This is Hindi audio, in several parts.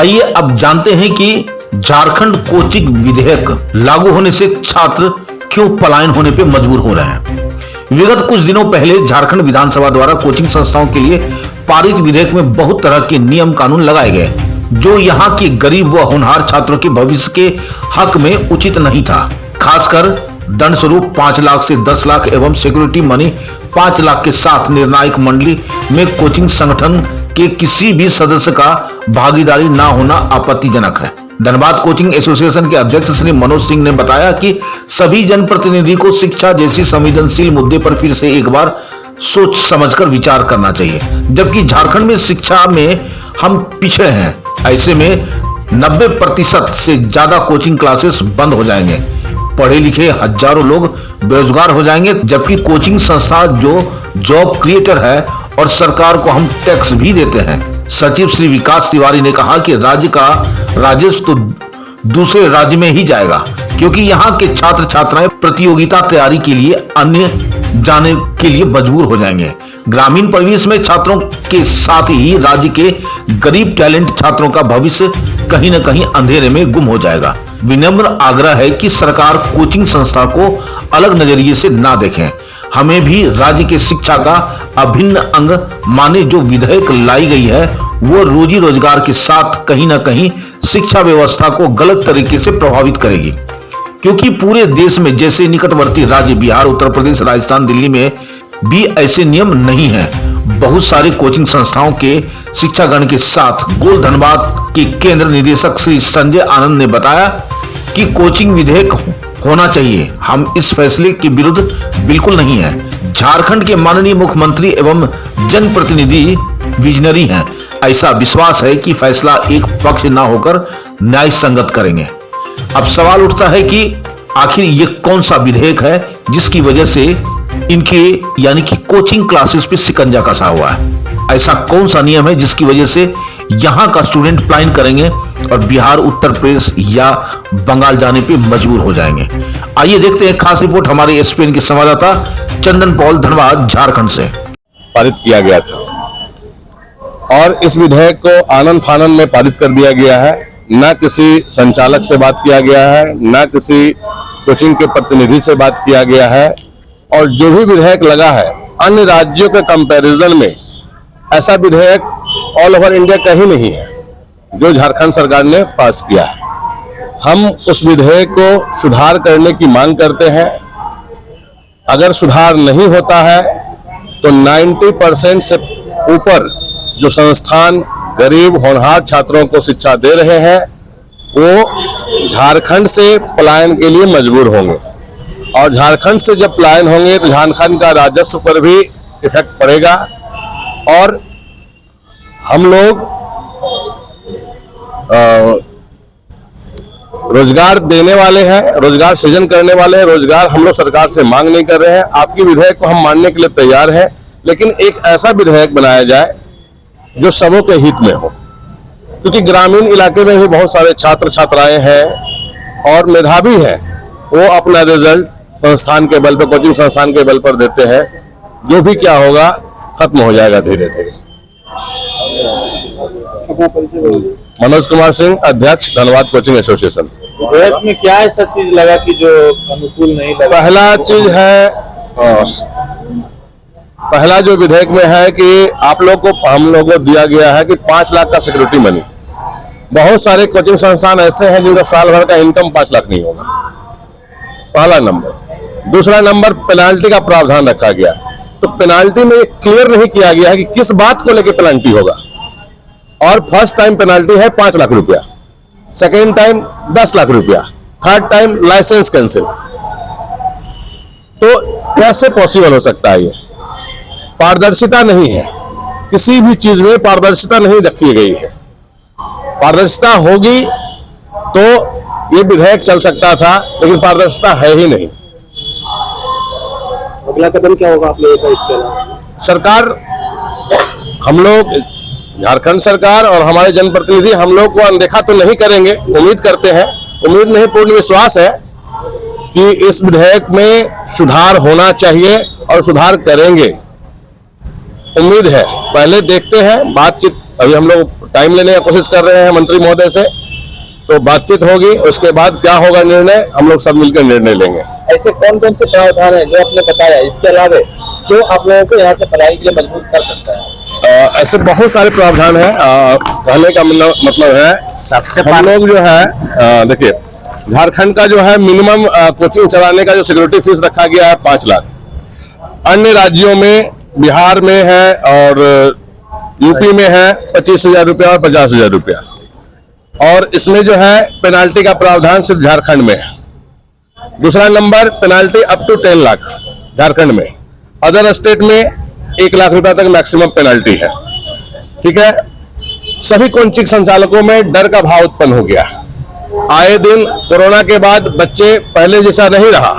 आइए अब जानते हैं कि झारखंड कोचिंग विधेयक लागू होने से छात्र क्यों पलायन होने पर मजबूर हो रहे हैं। विगत कुछ दिनों पहले झारखंड विधानसभा द्वारा कोचिंग संस्थाओं के लिए पारित विधेयक में बहुत तरह के नियम कानून लगाए गए जो यहाँ के गरीब व होनहार छात्रों के भविष्य के हक में उचित नहीं था। खासकर दंड स्वरूप 5 लाख से 10 लाख एवं सिक्योरिटी मनी 5 लाख के साथ निर्णायक मंडली में कोचिंग संगठन के किसी भी सदस्य का भागीदारी न होना आपत्तिजनक है। धनबाद कोचिंग एसोसिएशन के अध्यक्ष श्री मनोज सिंह ने बताया कि सभी जनप्रतिनिधि को शिक्षा जैसी संवेदनशील मुद्दे पर फिर से एक बार सोच समझकर विचार करना चाहिए, जबकि झारखंड में शिक्षा में हम पिछड़े हैं। ऐसे में 90% से ज्यादा कोचिंग क्लासेस बंद हो जाएंगे, पढ़े लिखे हजारों लोग बेरोजगार हो जाएंगे, जबकि कोचिंग संस्था जो जॉब क्रिएटर है और सरकार को हम टैक्स भी देते हैं। सचिव श्री विकास तिवारी ने कहा कि राज्य का राजस्व तो दूसरे राज्य में ही जाएगा, क्योंकि यहाँ के छात्र छात्राएं प्रतियोगिता तैयारी के लिए अन्य जाने के लिए मजबूर हो जाएंगे। ग्रामीण परिवेश में छात्रों के साथ ही राज्य के गरीब टैलेंट छात्रों का भविष्य कहीं न कहीं अंधेरे में गुम हो जाएगा। विनम्र आग्रह है कि सरकार कोचिंग संस्था को अलग नजरिए से ना देखें, हमें भी राज्य के शिक्षा का अभिन्न अंग माने। जो विधेयक लाई गई है वो रोजी रोजगार के साथ कहीं ना कहीं शिक्षा व्यवस्था को गलत तरीके से प्रभावित करेगी, क्योंकि पूरे देश में जैसे निकटवर्ती राज्य बिहार, उत्तर प्रदेश, राजस्थान, दिल्ली में भी ऐसे नियम नहीं है। बहुत सारे कोचिंग संस्थाओं के शिक्षागण के साथ गोल धनबाद के केंद्र निदेशक श्री संजय आनंद ने बताया कि कोचिंग विधेयक होना चाहिए, हम इस फैसले के विरुद्ध बिल्कुल नहीं है। झारखंड के माननीय मुख्यमंत्री एवं जनप्रतिनिधि विजनरी हैं, ऐसा विश्वास है कि फैसला एक पक्ष ना होकर न्याय संगत करेंगे। अब सवाल उठता है कि आखिर ये कौन सा विधेयक है जिसकी वजह से इनके यानी कि कोचिंग क्लासेस पे शिकंजा कसा हुआ है। ऐसा कौन सा नियम है जिसकी वजह से यहाँ का स्टूडेंट पलायन करेंगे और बिहार, उत्तर प्रदेश या बंगाल जाने पे मजबूर हो जाएंगे। आइए देखते हैं खास रिपोर्ट हमारे एसपीएन के संवाददाता चंदन पॉल, धनबाद, झारखंड से। पारित किया गया था और इस विधेयक को आनंद फानंद में पारित कर दिया गया है। न किसी संचालक से बात किया गया है, न किसी कोचिंग के प्रतिनिधि से बात किया गया है, और जो भी विधेयक लगा है अन्य राज्यों के कंपैरिजन में ऐसा विधेयक ऑल ओवर इंडिया कहीं नहीं है जो झारखंड सरकार ने पास किया है। हम उस विधेयक को सुधार करने की मांग करते हैं। अगर सुधार नहीं होता है तो 90% से ऊपर जो संस्थान गरीब होनहार छात्रों को शिक्षा दे रहे हैं वो झारखंड से पलायन के लिए मजबूर होंगे, और झारखंड से जब पलायन होंगे तो झारखंड का राजस्व पर भी इफेक्ट पड़ेगा। और हम लोग रोजगार देने वाले हैं, रोजगार सृजन करने वाले हैं, रोजगार हम लोग सरकार से मांग नहीं कर रहे हैं। आपकी विधेयक को हम मानने के लिए तैयार हैं, लेकिन एक ऐसा विधेयक बनाया जाए जो सबों के हित में हो, क्योंकि ग्रामीण इलाके में भी बहुत सारे छात्र छात्राएं हैं और मेधावी हैं, वो अपना रिजल्ट संस्थान के बल पर, कोचिंग संस्थान के बल पर देते हैं। जो भी क्या होगा खत्म हो जाएगा धीरे धीरे। मनोज कुमार सिंह, अध्यक्ष, धनबाद कोचिंग एसोसिएशन। विधेयक में क्या ऐसा चीज लगा कि जो अनुकूल नहीं लगा? पहला चीज है, पहला जो विधेयक में है कि आप लोग को, हम लोगों को दिया गया है कि 5 लाख का सिक्योरिटी मनी। बहुत सारे कोचिंग संस्थान ऐसे हैं जिनका साल भर का इनकम 5 लाख नहीं होगा, पहला नंबर। दूसरा नंबर, पेनाल्टी का प्रावधान रखा गया, तो पेनाल्टी में क्लियर नहीं किया गया है कि किस बात को लेकर पेनाल्टी होगा। और फर्स्ट टाइम पेनाल्टी है 5 लाख रुपया, सेकेंड टाइम 10 लाख रुपया, थर्ड टाइम लाइसेंस कैंसिल। तो कैसे पॉसिबल हो सकता है? ये पारदर्शिता नहीं है, किसी भी चीज में पारदर्शिता नहीं रखी गई है। पारदर्शिता होगी तो ये विधेयक चल सकता था, लेकिन पारदर्शिता है ही नहीं। अगला कदम क्या होगा आप लोगों का इसके अलावा? सरकार, हम लोग झारखंड सरकार और हमारे जनप्रतिनिधि हम लोग को अनदेखा तो नहीं करेंगे। उम्मीद करते हैं, उम्मीद नहीं पूर्ण विश्वास है कि इस विधेयक में सुधार होना चाहिए और सुधार करेंगे। उम्मीद है, पहले देखते हैं, बातचीत अभी हम लोग टाइम लेने की कोशिश कर रहे हैं मंत्री महोदय से, तो बातचीत होगी, उसके बाद क्या होगा निर्णय हम लोग सब मिलकर निर्णय लेंगे। ऐसे कौन कौन से प्रावधान है जो आपने बताया, इसके अलावा जो आप लोगों को यहाँ से पढ़ाई के लिए मजबूर कर सकता है? ऐसे बहुत सारे प्रावधान है। कहने का मतलब है हम लोग जो है देखिए, झारखंड का जो है मिनिमम कोचिंग चलाने का जो सिक्योरिटी फीस रखा गया है 5 लाख, अन्य राज्यों में बिहार में है और यूपी में है 25,000 रुपया और 50,000 रुपया, और इसमें जो है पेनाल्टी का प्रावधान सिर्फ झारखंड में है। दूसरा number, penalty up to 10 lakh Jharkhand में, अदर स्टेट में 1 लाख रुपया तक मैक्सिमम पेनाल्टी है। ठीक है, सभी कोचिंग संचालकों में डर का भाव उत्पन्न हो गया। आए दिन कोरोना के बाद बच्चे पहले जैसा नहीं रहा,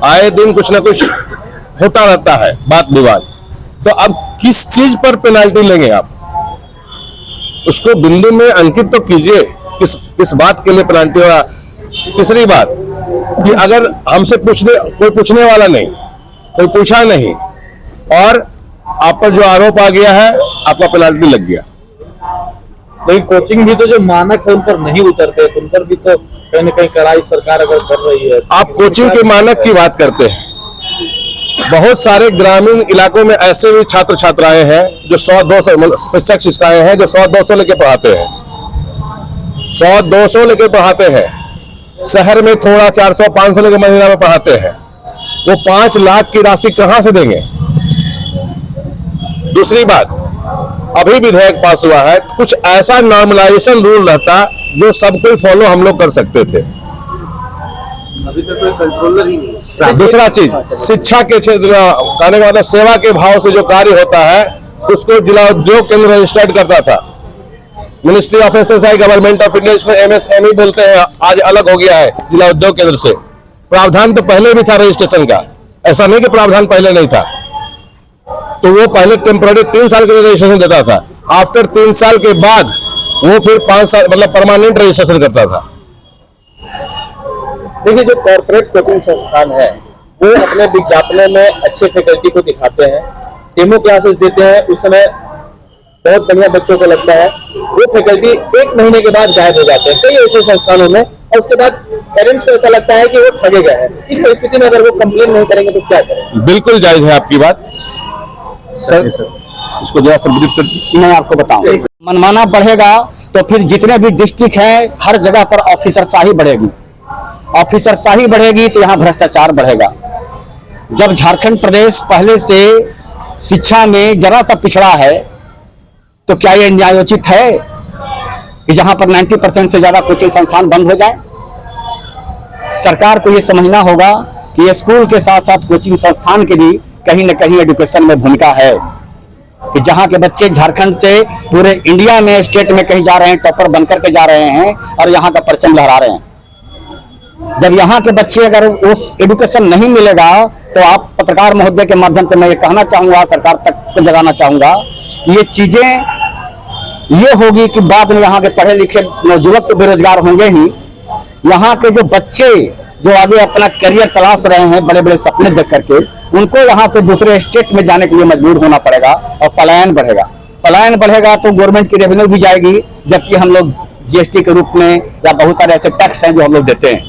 आए दिन कुछ ना कुछ होता रहता है बात विवाद, तो अब किस चीज पर पेनाल्टी लेंगे आप, उसको बिंदु में अंकित तो कीजिए, किस बात के लिए पेनाल्टी हो रहा। तीसरी बात कि अगर हमसे कोई पूछने वाला नहीं, कोई पूछा नहीं, और आप पर जो आरोप आ गया है, आपका पेनाल्टी लग गया। लेकिन कोचिंग भी तो जो मानक है उन पर नहीं उतरते, उन पर भी तो कहीं न कहीं कड़ाई सरकार अगर कर रही है। आप कोचिंग के मानक की बात करते हैं, बहुत सारे ग्रामीण इलाकों में ऐसे भी छात्र छात्राएं हैं जो 100-200 शिक्षक शिक्षिकाएं हैं जो 100-200 लेके पढ़ाते हैं, 100-200 लेके पढ़ाते हैं। शहर में थोड़ा 400-500 लेके महीना में पढ़ाते हैं, वो 5 लाख की राशि कहां से देंगे? दूसरी बात, अभी विधेयक पास हुआ है, कुछ ऐसा नॉर्मलाइजेशन रूल रहता जो सब कोई फॉलो हम लोग कर सकते थे, अभी तक कोई कंट्रोलर ही नहीं। दूसरा चीज, शिक्षा के क्षेत्र में कहने का मतलब सेवा के भाव से जो कार्य होता है उसको जिला उद्योग केंद्र रजिस्टर्ड करता था। Ministry of excise government of India, इसको MSME बोलते हैं, आज अलग हो गया है जिला उद्योग केंद्र से। प्रावधान तो पहले भी था रजिस्ट्रेशन का, ऐसा नहीं कि प्रावधान पहले नहीं था। तो वो पहले टेम्पररी 3 साल के लिए रजिस्ट्रेशन देता था, आफ्टर 3 साल के बाद वो फिर 5 साल मतलब परमानेंट रजिस्ट्रेशन करता था। देखिए, जो कॉर्पोरेट कोचिंग संस्थान है वो अपने विज्ञापनों में अच्छे फैकल्टी को दिखाते हैं, डेमो क्लासेस देते हैं, उस समय बहुत बढ़िया बच्चों को लगता है, वो फैकल्टी 1 महीने के बाद गायब हो जाते हैं कई ऐसे संस्थानों में, और उसके बाद पेरेंट्स को ऐसा लगता है कि वो ठगे गए हैं। इस परिस्थिति में अगर वो कंप्लेन नहीं करेंगे तो क्या करें? बिल्कुल जायज है आपकी बात सर, इसको जरा संबोधित मैं आपको बताऊं। मनमाना बढ़ेगा तो फिर जितने भी डिस्ट्रिक्ट है हर जगह पर ऑफिसरशाही बढ़ेगी, ऑफिसरशाही बढ़ेगी तो यहाँ भ्रष्टाचार बढ़ेगा। जब झारखंड प्रदेश पहले से शिक्षा में जरा सा पिछड़ा है तो क्या ये न्यायोचित है कि जहां पर 90% से ज्यादा कोचिंग संस्थान बंद हो जाए? सरकार को ये समझना होगा कि ये स्कूल के साथ साथ कोचिंग संस्थान की भी कहीं न कहीं एजुकेशन में भूमिका है, कि जहां के बच्चे झारखंड से पूरे इंडिया में स्टेट में कहीं जा रहे हैं, टॉपर बनकर के जा रहे हैं और यहाँ का परचम लहरा रहे हैं। जब यहाँ के बच्चे अगर वो एजुकेशन नहीं मिलेगा तो आप पत्रकार महोदय के माध्यम से मैं ये कहना चाहूंगा, सरकार तक को जगाना चाहूंगा, ये चीजें ये होगी कि बाद में यहाँ के पढ़े लिखे नौजुवक तो बेरोजगार होंगे ही, यहाँ के जो बच्चे जो आगे अपना करियर तलाश रहे हैं बड़े बड़े सपने देख करके, उनको यहाँ से दूसरे स्टेट में जाने के लिए मजबूर होना पड़ेगा और पलायन बढ़ेगा। पलायन बढ़ेगा तो गवर्नमेंट की रेवेन्यू भी जाएगी, जबकि हम लोग GST के रूप में या बहुत सारे ऐसे टैक्स हैं जो हम लोग देते हैं,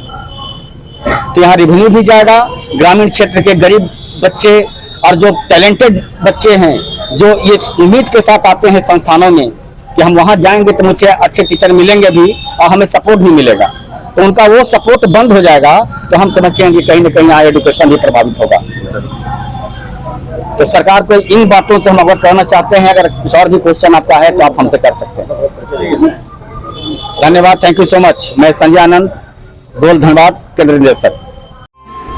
तो यहाँ रेवेन्यू भी जाएगा। ग्रामीण क्षेत्र के गरीब बच्चे और जो टैलेंटेड बच्चे हैं जो ये उम्मीद के साथ आते हैं संस्थानों में कि हम वहाँ जाएंगे तो मुझे अच्छे टीचर मिलेंगे भी और हमें सपोर्ट भी मिलेगा, तो उनका वो सपोर्ट बंद हो जाएगा तो हम समझते हैं कि कहीं न कहीं यहाँ एजुकेशन भी प्रभावित होगा। तो सरकार को इन बातों से हम अवगत करना चाहते हैं। अगर कुछ और भी क्वेश्चन आपका है तो आप हमसे कर सकते हैं। धन्यवाद, थैंक यू सो मच। मैं संजय आनंद, डोल धनबाद, केंद्र निदेशक।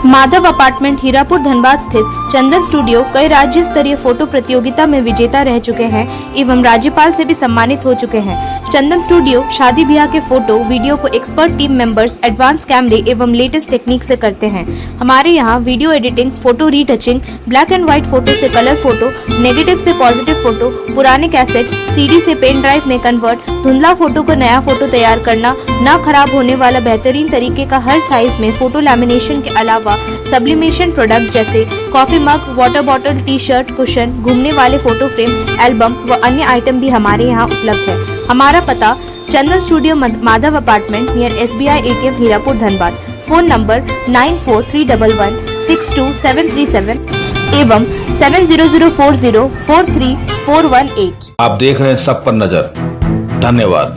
माधव अपार्टमेंट हीरापुर धनबाद स्थित चंदन स्टूडियो कई राज्य स्तरीय फोटो प्रतियोगिता में विजेता रह चुके हैं एवं राज्यपाल से भी सम्मानित हो चुके हैं। चंदन स्टूडियो शादी ब्याह के फोटो वीडियो को एक्सपर्ट टीम मेंबर्स एडवांस कैमरे एवं लेटेस्ट टेक्निक से करते हैं। हमारे यहाँ video editing, photo retouching, black and white photo से कलर फोटो, नेगेटिव से पॉजिटिव फोटो, पुराने कैसेट CD से पेन ड्राइव में कन्वर्ट, धुंधला फोटो को नया फोटो तैयार करना, न खराब होने वाला बेहतरीन तरीके का हर साइज में फोटो लैमिनेशन के अलावा सब्लिमेशन प्रोडक्ट जैसे coffee mug, water bottle, T shirt, cushion, घूमने वाले फोटो फ्रेम, एल्बम व अन्य आइटम भी हमारे यहाँ उपलब्ध है। हमारा पता Chandan studio Madhav apartment near SBI ATM Hirapur Dhanbad. Phone number 9431162737 एवं 7004043418। आप देख रहे हैं सब पर नजर। धन्यवाद।